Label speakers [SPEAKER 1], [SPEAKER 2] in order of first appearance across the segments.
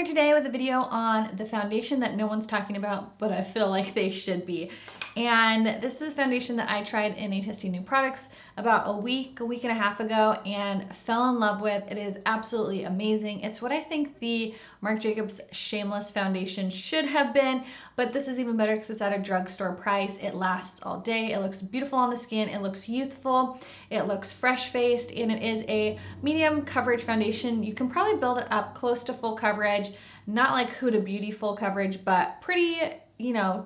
[SPEAKER 1] here today with a video on the foundation that no one's talking about, but I feel like they should be. And this is a foundation that I tried in a Testing New Products about a week and a half ago and fell in love with. It is absolutely amazing. It's what I think the Marc Jacobs Shameless Foundation should have been, but this is even better because it's at a drugstore price. It lasts all day. It looks beautiful on the skin. It looks youthful. It looks fresh-faced, and it is a medium coverage foundation. You can probably build it up close to full coverage, not like Huda Beauty full coverage, but pretty,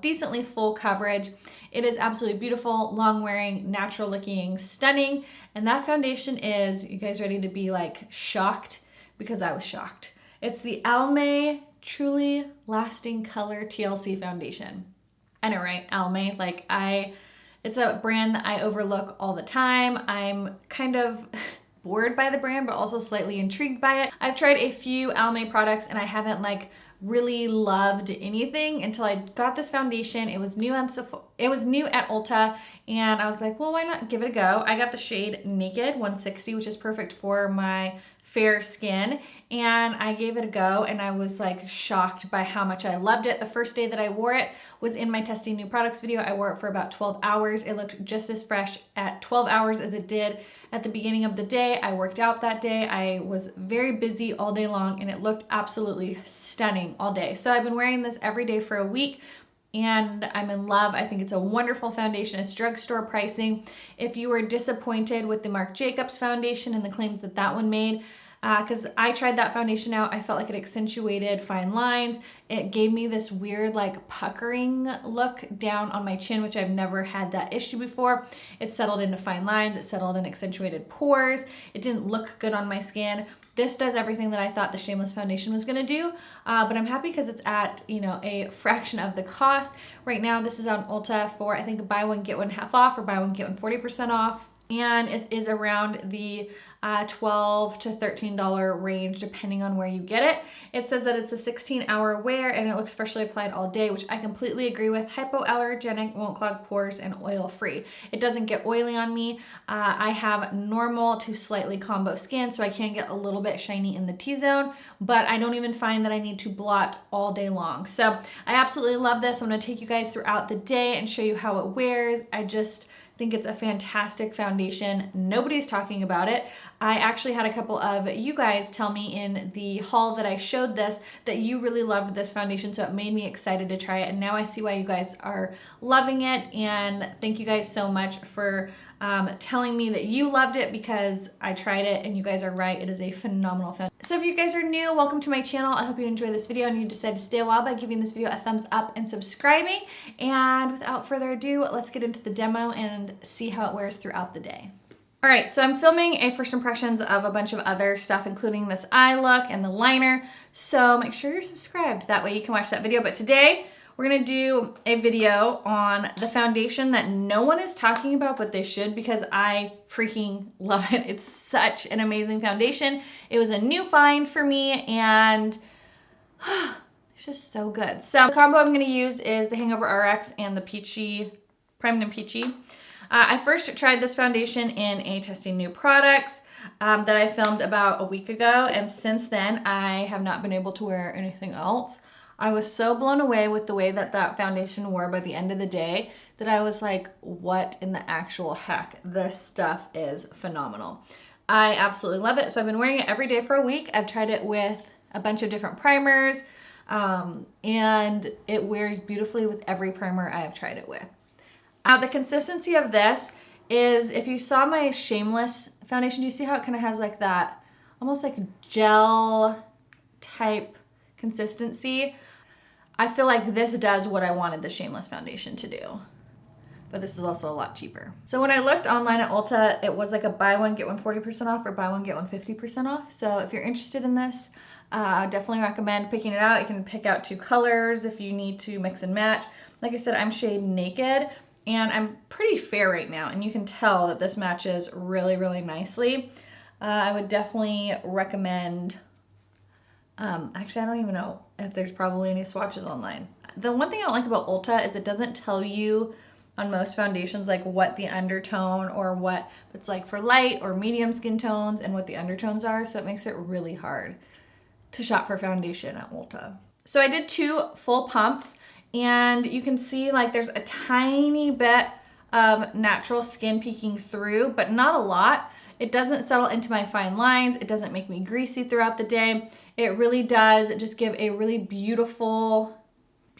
[SPEAKER 1] decently full coverage. It is absolutely beautiful, long wearing, natural looking, stunning. And that foundation is, you guys ready to be like shocked? Because I was shocked. It's the Almay Truly Lasting Color TLC foundation. I know, right? Almay, it's a brand that I overlook all the time. I'm kind of bored by the brand, but also slightly intrigued by it. I've tried a few Almay products and I haven't really loved anything until I got this foundation. It was new at Ulta, and I was like, well, why not give it a go? I got the shade Naked 160, which is perfect for my fair skin, and I gave it a go, and I was like shocked by how much I loved it. The first day that I wore it was in my Testing New Products video. I wore it for about 12 hours. It looked just as fresh at 12 hours as it did at the beginning of the day. I worked out that day. I was very busy all day long, and it looked absolutely stunning all day. So I've been wearing this every day for a week, and I'm in love. I think it's a wonderful foundation. It's drugstore pricing. If you were disappointed with the Marc Jacobs foundation and the claims that that one made, because I tried that foundation out, I felt like it accentuated fine lines. It gave me this weird puckering look down on my chin, which I've never had that issue before. It settled into fine lines. It settled in accentuated pores. It didn't look good on my skin. This does everything that I thought the Shameless foundation was gonna do, but I'm happy because it's at a fraction of the cost. Right now, this is on Ulta for I think buy one get one half off, or buy one get one 40% off. And it is around the $12 to $13 range depending on where you get it. It says that it's a 16-hour wear and it looks freshly applied all day, which I completely agree with. Hypoallergenic, won't clog pores, and oil-free. It doesn't get oily on me. I have normal to slightly combo skin, so I can get a little bit shiny in the T-zone, but I don't even find that I need to blot all day long. So I absolutely love this. I'm gonna take you guys throughout the day and show you how it wears. I just think it's a fantastic foundation. Nobody's talking about it. I actually had a couple of you guys tell me in the haul that I showed this that you really loved this foundation, so it made me excited to try it, and now I see why you guys are loving it, and thank you guys so much for telling me that you loved it, because I tried it and you guys are right. It is a phenomenal foundation. So if you guys are new, welcome to my channel. I hope you enjoy this video and you decide to stay a while by giving this video a thumbs up and subscribing. And without further ado, let's get into the demo and see how it wears throughout the day. All right, so I'm filming a first impressions of a bunch of other stuff, including this eye look and the liner. So make sure you're subscribed. That way you can watch that video. But today, we're gonna do a video on the foundation that no one is talking about, but they should, because I freaking love it. It's such an amazing foundation. It was a new find for me, and it's just so good. So the combo I'm gonna use is the Hangover RX and the Peachy, Primed and Peachy. I first tried this foundation in a Testing New Products that I filmed about a week ago, and since then I have not been able to wear anything else. I was so blown away with the way that that foundation wore by the end of the day that I was like, what in the actual heck? This stuff is phenomenal. I absolutely love it. So I've been wearing it every day for a week. I've tried it with a bunch of different primers, and it wears beautifully with every primer I have tried it with. The consistency of this is, if you saw my Shameless foundation, do you see how it kind of has like that almost like gel type consistency? I feel like this does what I wanted the Shameless foundation to do, but this is also a lot cheaper. So when I looked online at Ulta, it was like a buy one get one 40% off, or buy one get one 50% off. So if you're interested in this, I definitely recommend picking it out. You can pick out 2 colors if you need to mix and match. Like I said, I'm shade Naked, and I'm pretty fair right now, and you can tell that this matches really, really nicely. I would definitely recommend, actually I don't even know if there's probably any swatches online. The one thing I don't like about Ulta is it doesn't tell you on most foundations like what the undertone, or what it's like for light or medium skin tones, and what the undertones are, so it makes it really hard to shop for foundation at Ulta. So I did 2 full pumps, and you can see like there's a tiny bit of natural skin peeking through, but not a lot. It doesn't settle into my fine lines. It doesn't make me greasy throughout the day. It really does just give a really beautiful,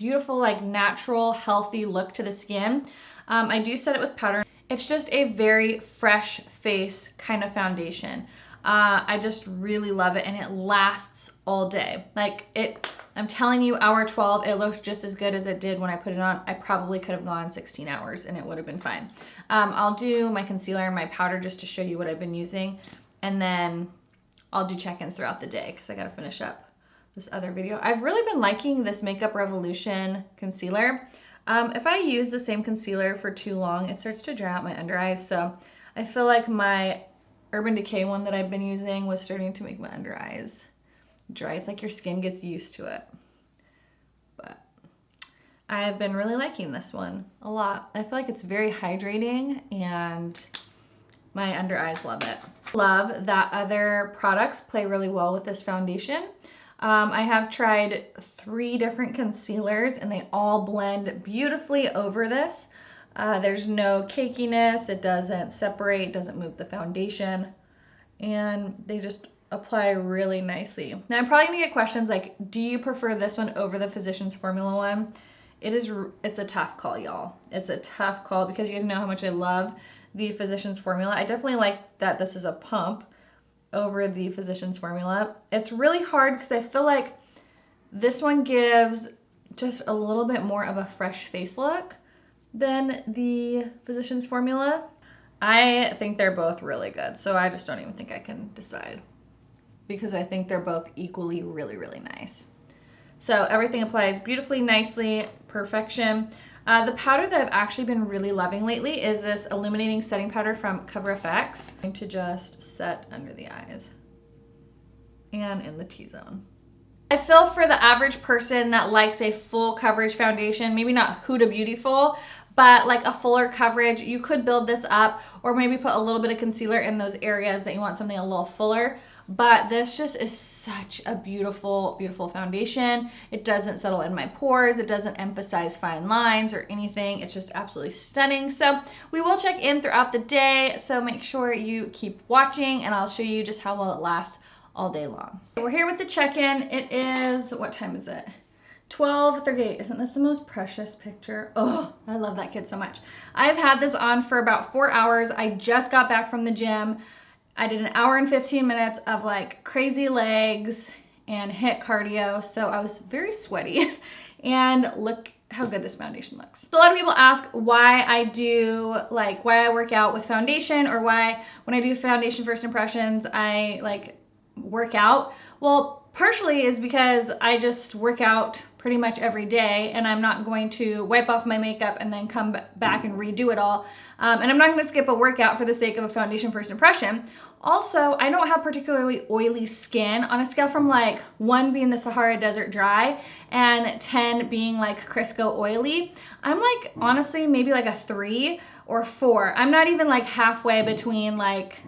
[SPEAKER 1] like natural, healthy look to the skin. I do set it with powder. It's just a very fresh face kind of foundation. I just really love it, and it lasts all day. Like I'm telling you, hour 12, it looks just as good as it did when I put it on. I probably could have gone 16 hours and it would have been fine. I'll do my concealer and my powder just to show you what I've been using, and then I'll do check-ins throughout the day because I gotta finish up this other video. I've really been liking this Makeup Revolution concealer. If I use the same concealer for too long, it starts to dry out my under eyes. So I feel like my Urban Decay one that I've been using was starting to make my under eyes dry. It's like your skin gets used to it. But I've been really liking this one a lot. I feel like it's very hydrating and my under eyes love it. Love that other products play really well with this foundation. I have tried 3 different concealers and they all blend beautifully over this. There's no cakiness, it doesn't separate, doesn't move the foundation, and they just apply really nicely. Now I'm probably gonna get questions like, do you prefer this one over the Physicians Formula one? It's a tough call, y'all. It's a tough call because you guys know how much I love the Physicians Formula. I definitely like that this is a pump over the Physicians Formula. It's really hard because I feel like this one gives just a little bit more of a fresh face look than the Physicians Formula. I think they're both really good, so I just don't even think I can decide because I think they're both equally really, really nice. So everything applies beautifully, nicely, perfection. The powder that I've actually been really loving lately is this illuminating setting powder from Cover FX. I'm going to just set under the eyes and in the T-zone. I feel for the average person that likes a full coverage foundation, maybe not Huda Beautiful, but like a fuller coverage, you could build this up or maybe put a little bit of concealer in those areas that you want something a little fuller. But this just is such a beautiful, beautiful foundation. It doesn't settle in my pores. It doesn't emphasize fine lines or anything. It's just absolutely stunning. So we will check in throughout the day. So make sure you keep watching and I'll show you just how well it lasts all day long. We're here with the check-in. It is, what time is it? 12:38. Isn't this the most precious picture? Oh, I love that kid so much. I've had this on for about 4 hours. I just got back from the gym. I did an hour and 15 minutes of like crazy legs and HIIT cardio, so I was very sweaty. And look how good this foundation looks. So a lot of people ask why I work out with foundation, or why when I do foundation first impressions, I like work out. Well, partially is because I just work out pretty much every day and I'm not going to wipe off my makeup and then come back and redo it all. And I'm not going to skip a workout for the sake of a foundation first impression. Also, I don't have particularly oily skin. On a scale from like 1 being the Sahara Desert dry and 10 being like Crisco oily, I'm like honestly maybe like a 3 or 4. I'm not even like halfway between like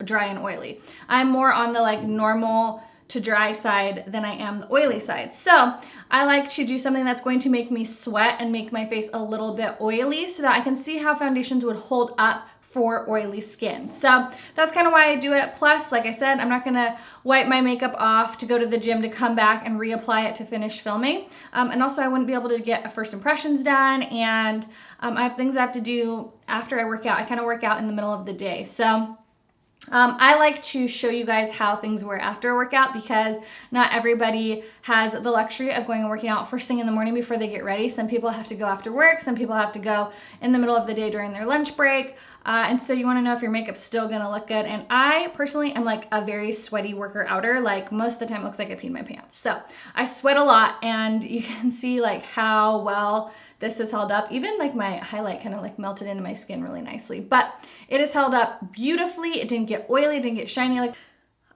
[SPEAKER 1] dry and oily. I'm more on the like normal to dry side than I am the oily side. So I like to do something that's going to make me sweat and make my face a little bit oily so that I can see how foundations would hold up for oily skin. So that's kind of why I do it. Plus, like I said, I'm not gonna wipe my makeup off to go to the gym to come back and reapply it to finish filming. And also I wouldn't be able to get first impressions done, and I have things I have to do after I work out. I kind of work out in the middle of the day. So I like to show you guys how things were after a workout because not everybody has the luxury of going and working out first thing in the morning before they get ready. Some people have to go after work. Some people have to go in the middle of the day during their lunch break. And so you want to know if your makeup's still gonna look good. And I personally am like a very sweaty worker outer. Like most of the time it looks like I peed my pants. So I sweat a lot, and you can see like how well this has held up. Even like my highlight kind of like melted into my skin really nicely, but it has held up beautifully. It didn't get oily, it didn't get shiny. Like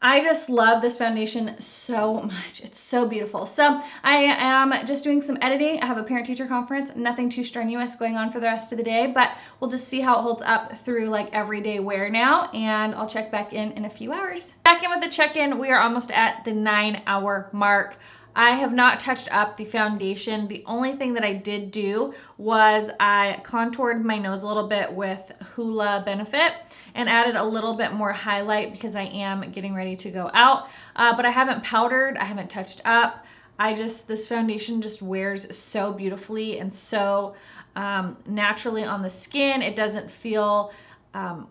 [SPEAKER 1] I just love this foundation so much. It's so beautiful. So I am just doing some editing. I have a parent-teacher conference, nothing too strenuous going on for the rest of the day, but we'll just see how it holds up through like everyday wear now, and I'll check back in a few hours. Back in with the check-in. We are almost at the 9-hour mark. I have not touched up the foundation. The only thing that I did do was I contoured my nose a little bit with Hoola Benefit and added a little bit more highlight because I am getting ready to go out. But I haven't powdered, I haven't touched up. This foundation just wears so beautifully and so naturally on the skin. It doesn't feel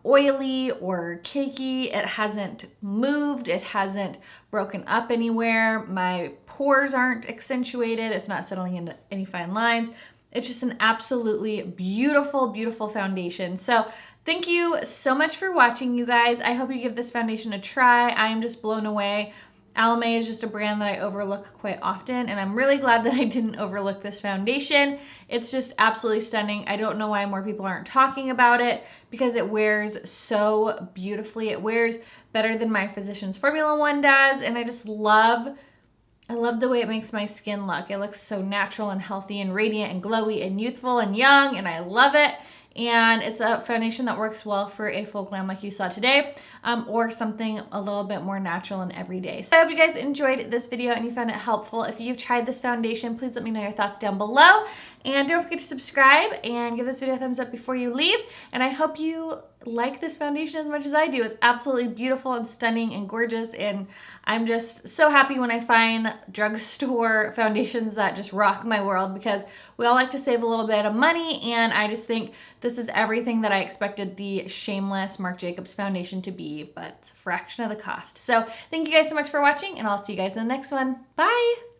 [SPEAKER 1] oily or cakey. It hasn't moved. It hasn't broken up anywhere. My pores aren't accentuated. It's not settling into any fine lines. It's just an absolutely beautiful, beautiful foundation. So thank you so much for watching, you guys. I hope you give this foundation a try. I am just blown away. Alame is just a brand that I overlook quite often, and I'm really glad that I didn't overlook this foundation. It's just absolutely stunning. I don't know why more people aren't talking about it because it wears so beautifully. It wears better than my Physicians Formula one does, and I love the way it makes my skin look. It looks so natural and healthy and radiant and glowy and youthful and young, and I love it. And it's a foundation that works well for a full glam like you saw today, or something a little bit more natural and everyday. So I hope you guys enjoyed this video and you found it helpful. If you've tried this foundation, please let me know your thoughts down below. And don't forget to subscribe and give this video a thumbs up before you leave. And I hope you like this foundation as much as I do. It's absolutely beautiful and stunning and gorgeous, and I'm just so happy when I find drugstore foundations that just rock my world, because we all like to save a little bit of money, and I just think this is everything that I expected the Shameless Marc Jacobs foundation to be, but it's a fraction of the cost. So thank you guys so much for watching, and I'll see you guys in the next one. Bye!